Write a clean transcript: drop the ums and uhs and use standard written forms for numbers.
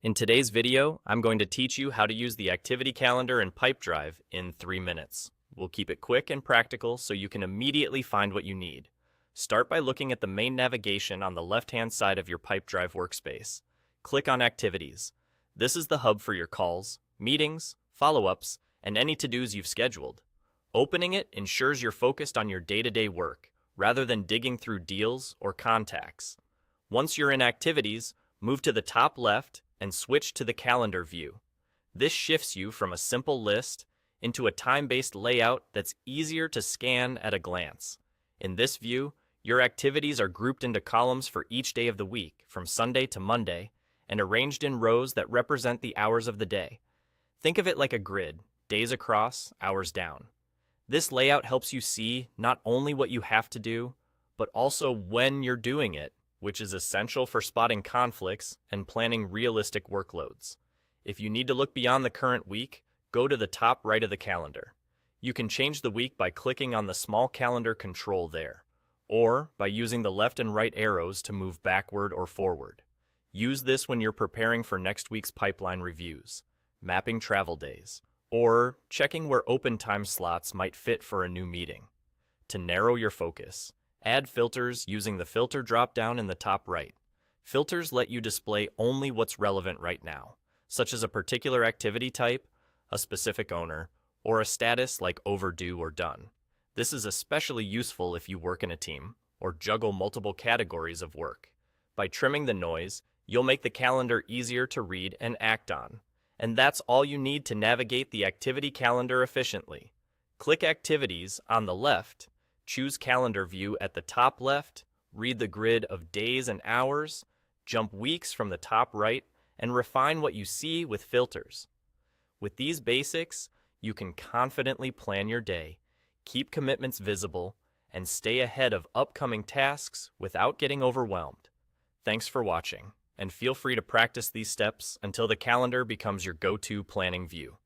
In today's video, I'm going to teach you how to use the activity calendar in Pipedrive in 3 minutes. We'll keep it quick and practical so you can immediately find what you need. Start by looking at the main navigation on the left-hand side of your Pipedrive workspace. Click on Activities. This is the hub for your calls, meetings, follow-ups, and any to-dos you've scheduled. Opening it ensures you're focused on your day-to-day work, rather than digging through deals or contacts. Once you're in Activities, move to the top left and switch to the calendar view. This shifts you from a simple list into a time-based layout that's easier to scan at a glance. In this view, your activities are grouped into columns for each day of the week, from Sunday to Monday, and arranged in rows that represent the hours of the day. Think of it like a grid, days across, hours down. This layout helps you see not only what you have to do, but also when you're doing it, which is essential for spotting conflicts and planning realistic workloads. If you need to look beyond the current week, go to the top right of the calendar. You can change the week by clicking on the small calendar control there, or by using the left and right arrows to move backward or forward. Use this when you're preparing for next week's pipeline reviews, mapping travel days, or checking where open time slots might fit for a new meeting. To narrow your focus, add filters using the filter drop-down in the top right. Filters let you display only what's relevant right now, such as a particular activity type, a specific owner, or a status like overdue or done. This is especially useful if you work in a team or juggle multiple categories of work. By trimming the noise, you'll make the calendar easier to read and act on. And that's all you need to navigate the activity calendar efficiently. Click Activities on the left, choose Calendar View at the top left, read the grid of days and hours, jump weeks from the top right, and refine what you see with filters. With these basics, you can confidently plan your day, keep commitments visible, and stay ahead of upcoming tasks without getting overwhelmed. Thanks for watching, and feel free to practice these steps until the calendar becomes your go-to planning view.